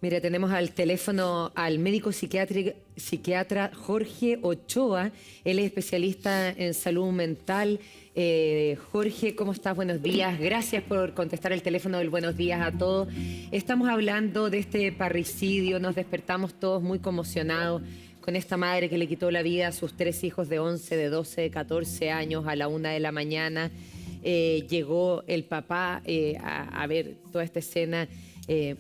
Mira, tenemos al teléfono al médico psiquiatra Jorge Ochoa. Él es especialista en salud mental. Jorge, ¿cómo estás? Buenos días. Gracias por contestar el teléfono del buenos días a todos. Estamos hablando de este parricidio. Nos despertamos todos muy conmocionados con esta madre que le quitó la vida a sus 3 hijos de 11, de 12, de 14 años a la 1 de la mañana. Llegó el papá a ver toda esta escena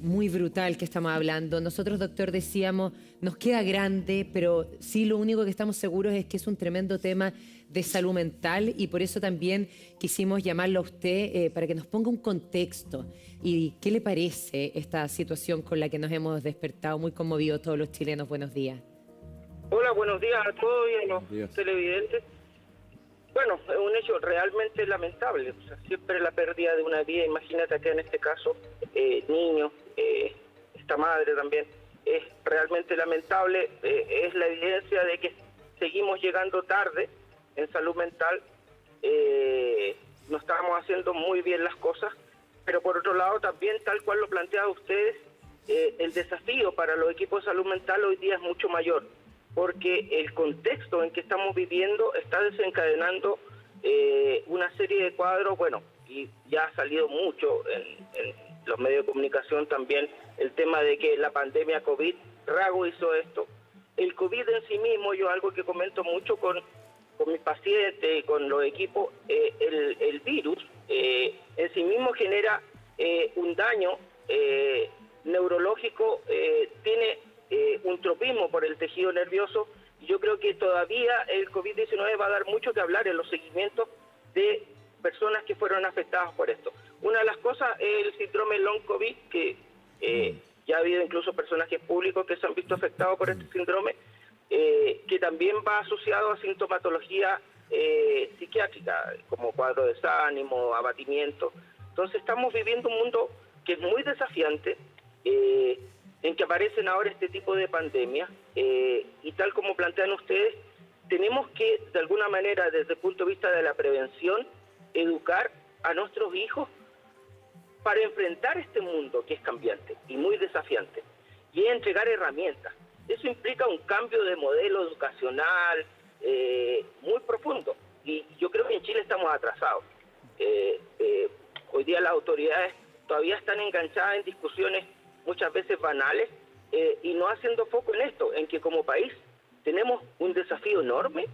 muy brutal que estamos hablando. Nosotros, doctor, decíamos, nos queda grande, pero sí lo único que estamos seguros es que es un tremendo tema de salud mental y por eso también quisimos llamarlo a usted para que nos ponga un contexto. ¿Y qué le parece esta situación con la que nos hemos despertado muy conmovidos todos los chilenos? Buenos días. Hola, buenos días a todos y a los Buenos días. televidentes. Bueno, es un hecho realmente lamentable, o sea, siempre la pérdida de una vida, imagínate acá en este caso, niños, esta madre también, es realmente lamentable, es la evidencia de que seguimos llegando tarde en salud mental, no estamos haciendo muy bien las cosas, pero por otro lado también, tal cual lo plantean ustedes, el desafío para los equipos de salud mental hoy día es mucho mayor, porque el contexto en que estamos viviendo está desencadenando una serie de cuadros, bueno, y ya ha salido mucho en los medios de comunicación también el tema de que la pandemia COVID Rago hizo esto. El COVID en sí mismo, yo algo que comento mucho con mis pacientes y con los equipos, el virus en sí mismo genera un daño neurológico, tiene un tropismo por el tejido nervioso. Yo creo que todavía el COVID-19 va a dar mucho que hablar en los seguimientos de personas que fueron afectadas por esto. Una de las cosas es el síndrome long COVID, que ya ha habido incluso personajes públicos que se han visto afectados por este síndrome, que también va asociado a sintomatología psiquiátrica, como cuadro de desánimo, abatimiento. Entonces estamos viviendo un mundo que es muy desafiante, en que aparecen ahora este tipo de pandemias, y tal como plantean ustedes, tenemos que, de alguna manera, desde el punto de vista de la prevención, educar a nuestros hijos para enfrentar este mundo que es cambiante y muy desafiante, y entregar herramientas. Eso implica un cambio de modelo educacional muy profundo, y yo creo que en Chile estamos atrasados. Hoy día las autoridades todavía están enganchadas en discusiones muchas veces banales, y no haciendo foco en esto, en que como país tenemos un desafío enorme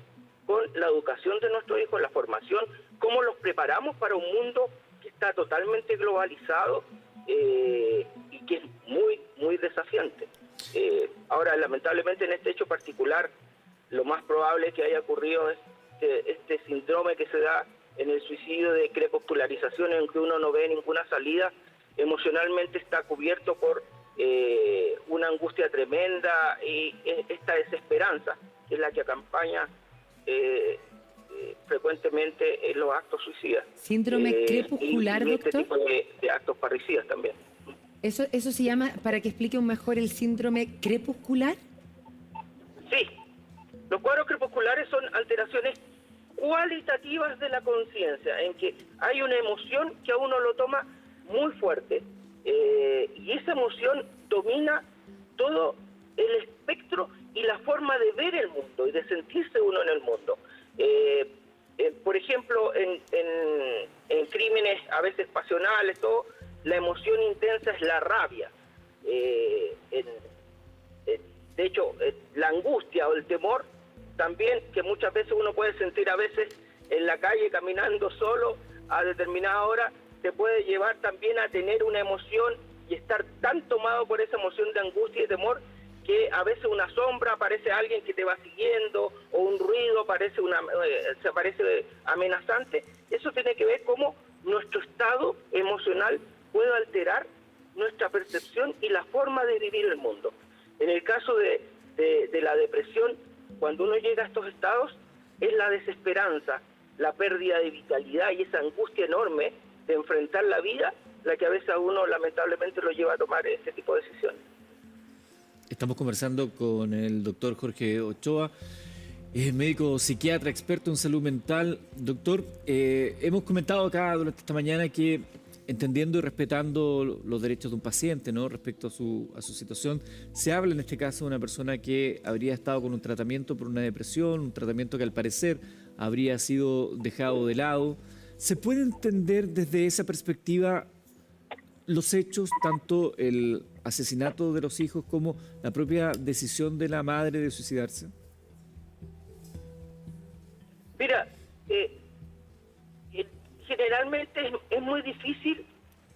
con la educación de nuestros hijos, la formación, cómo los preparamos para un mundo que está totalmente globalizado y que es muy, muy desafiante. Ahora, lamentablemente en este hecho particular, lo más probable que haya ocurrido es que este síndrome que se da en el suicidio de crepuscularización, en que uno no ve ninguna salida, emocionalmente está cubierto por una angustia tremenda y esta desesperanza, que es la que acompaña frecuentemente en los actos suicidas. ¿Síndrome crepuscular, y este doctor? tipo de actos parricidas también. ¿Eso se llama, para que explique un mejor, el síndrome crepuscular? Sí, los cuadros crepusculares son alteraciones cualitativas de la conciencia, en que hay una emoción que a uno lo toma muy fuerte, y esa emoción domina todo el espectro y la forma de ver el mundo y de sentirse uno en el mundo. Por ejemplo, en crímenes a veces pasionales, todo, la emoción intensa es la rabia. De hecho, la angustia o el temor también, que muchas veces uno puede sentir a veces en la calle caminando solo a determinada hora, te puede llevar también a tener una emoción y estar tan tomado por esa emoción de angustia y temor que a veces una sombra, parece alguien que te va siguiendo, o un ruido se parece amenazante. Eso tiene que ver cómo nuestro estado emocional puede alterar nuestra percepción y la forma de vivir el mundo. En el caso de la depresión, cuando uno llega a estos estados, es la desesperanza, la pérdida de vitalidad y esa angustia enorme de enfrentar la vida, la que a veces a uno lamentablemente lo lleva a tomar ese tipo de decisiones. Estamos conversando con el doctor Jorge Ochoa, es médico psiquiatra, experto en salud mental. Doctor, hemos comentado acá durante esta mañana que entendiendo y respetando los derechos de un paciente, ¿no? Respecto a su situación. Se habla en este caso de una persona que habría estado con un tratamiento por una depresión, un tratamiento que al parecer habría sido dejado de lado. ¿Se puede entender desde esa perspectiva los hechos, tanto el asesinato de los hijos como la propia decisión de la madre de suicidarse? Mira, generalmente es muy difícil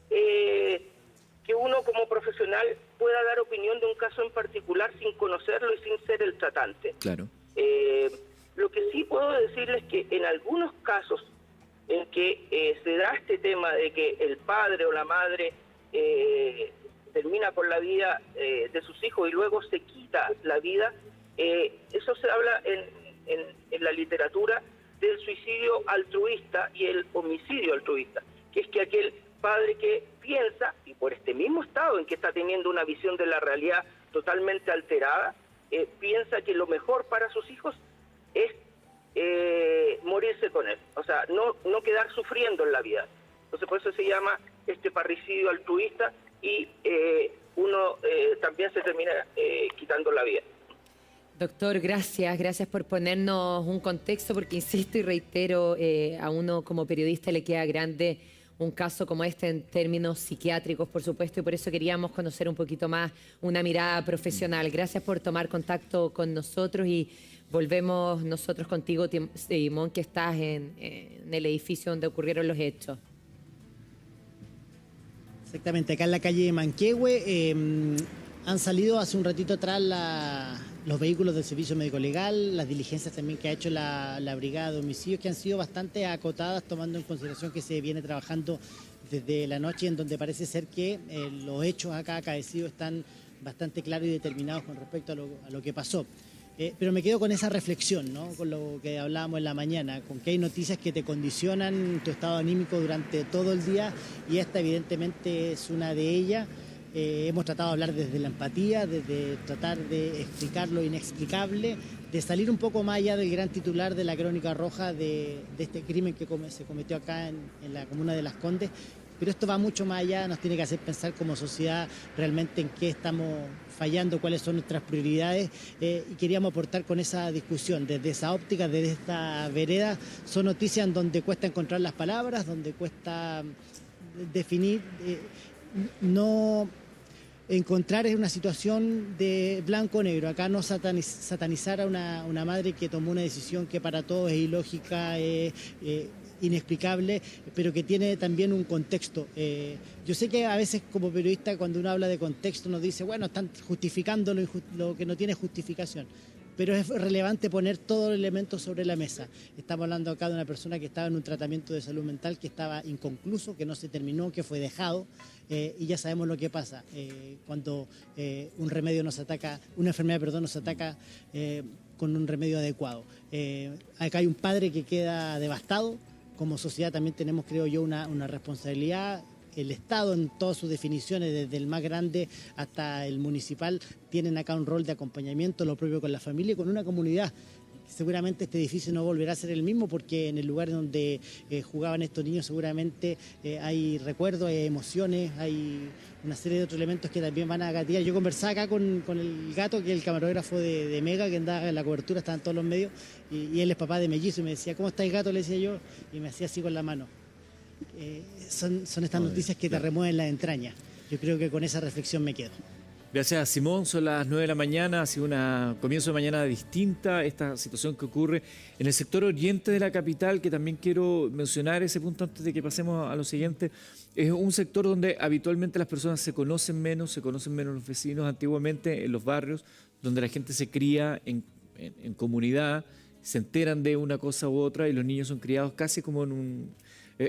que uno como profesional pueda dar opinión de un caso en particular sin conocerlo y sin ser el tratante. Claro. Lo que sí puedo decirles es que en algunos casos en que se da este tema de que el padre o la madre termina con la vida de sus hijos y luego se quita la vida, eso se habla en la literatura del suicidio altruista y el homicidio altruista, que es que aquel padre que piensa, y por este mismo estado en que está teniendo una visión de la realidad totalmente alterada, piensa que lo mejor para sus hijos es morirse con él, o sea, no quedar sufriendo en la vida. Entonces por eso se llama parricidio altruista y uno también se termina quitando la vida. Doctor, gracias por ponernos un contexto, porque insisto y reitero, a uno como periodista le queda grande un caso como este en términos psiquiátricos, por supuesto, y por eso queríamos conocer un poquito más una mirada profesional. Gracias por tomar contacto con nosotros y volvemos nosotros contigo, Simón, que estás en el edificio donde ocurrieron los hechos. Exactamente, acá en la calle Manquehue han salido hace un ratito atrás los vehículos del Servicio Médico Legal, las diligencias también que ha hecho la Brigada de Homicidios, que han sido bastante acotadas, tomando en consideración que se viene trabajando desde la noche, en donde parece ser que los hechos acá acaecidos están bastante claros y determinados con respecto a lo que pasó. Pero me quedo con esa reflexión, ¿no? Con lo que hablábamos en la mañana, con que hay noticias que te condicionan tu estado anímico durante todo el día, y esta evidentemente es una de ellas. Hemos tratado de hablar desde la empatía, desde tratar de explicar lo inexplicable, de salir un poco más allá del gran titular de la crónica roja de este crimen que se cometió acá en la comuna de Las Condes. Pero esto va mucho más allá, nos tiene que hacer pensar como sociedad realmente en qué estamos fallando, cuáles son nuestras prioridades, y queríamos aportar con esa discusión, desde esa óptica, desde esta vereda. Son noticias en donde cuesta encontrar las palabras, donde cuesta definir, no encontrar una situación de blanco o negro. Acá no satanizar a una madre que tomó una decisión que para todos es ilógica, inexplicable, pero que tiene también un contexto. Yo sé que a veces como periodista, cuando uno habla de contexto, nos dice, bueno, están justificando lo que no tiene justificación. Pero es relevante poner todos los elementos sobre la mesa. Estamos hablando acá de una persona que estaba en un tratamiento de salud mental que estaba inconcluso, que no se terminó, que fue dejado, y ya sabemos lo que pasa cuando una enfermedad nos ataca con un remedio adecuado. Acá hay un padre que queda devastado. Como sociedad también tenemos, creo yo, una responsabilidad. El Estado en todas sus definiciones, desde el más grande hasta el municipal, tienen acá un rol de acompañamiento, lo propio con la familia y con una comunidad. Seguramente este edificio no volverá a ser el mismo, porque en el lugar donde jugaban estos niños seguramente hay recuerdos, hay emociones, hay una serie de otros elementos que también van a gatillar. Yo conversaba acá con el gato, que es el camarógrafo de Mega, que andaba en la cobertura, estaba en todos los medios, y él es papá de mellizo, y me decía, ¿cómo está el gato?, le decía yo, y me hacía así con la mano. Son estas noticias que te remueven las entrañas. Yo creo que con esa reflexión me quedo. Gracias, Simón. Son las 9 de la mañana, ha sido un comienzo de mañana distinta esta situación que ocurre en el sector oriente de la capital, que también quiero mencionar ese punto antes de que pasemos a lo siguiente. Es un sector donde habitualmente las personas se conocen menos los vecinos, antiguamente en los barrios, donde la gente se cría en comunidad, se enteran de una cosa u otra y los niños son criados casi como en un...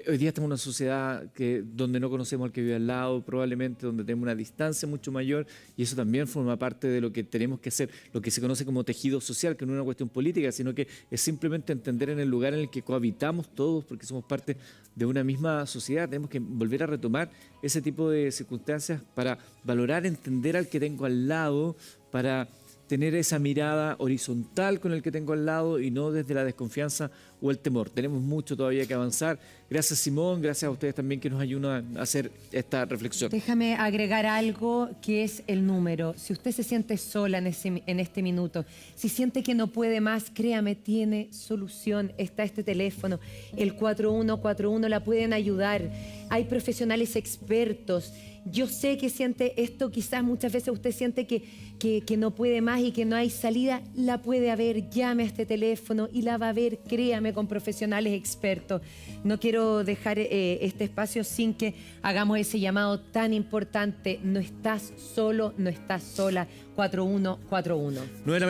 Hoy día estamos en una sociedad donde no conocemos al que vive al lado, probablemente donde tenemos una distancia mucho mayor, y eso también forma parte de lo que tenemos que hacer, lo que se conoce como tejido social, que no es una cuestión política, sino que es simplemente entender en el lugar en el que cohabitamos todos, porque somos parte de una misma sociedad. Tenemos que volver a retomar ese tipo de circunstancias para valorar, entender al que tengo al lado, para tener esa mirada horizontal con el que tengo al lado y no desde la desconfianza o el temor. Tenemos mucho todavía que avanzar. Gracias, Simón, gracias a ustedes también que nos ayudan a hacer esta reflexión. Déjame agregar algo que es el número. Si usted se siente sola en este minuto, si siente que no puede más, créame, tiene solución. Está este teléfono, el 4141, la pueden ayudar. Hay profesionales expertos. Yo sé que siente esto, quizás muchas veces usted siente que no puede más y que no hay salida, la puede haber, llame a este teléfono y la va a ver, créame, con profesionales expertos. No quiero dejar este espacio sin que hagamos ese llamado tan importante. No estás solo, no estás sola, 4141.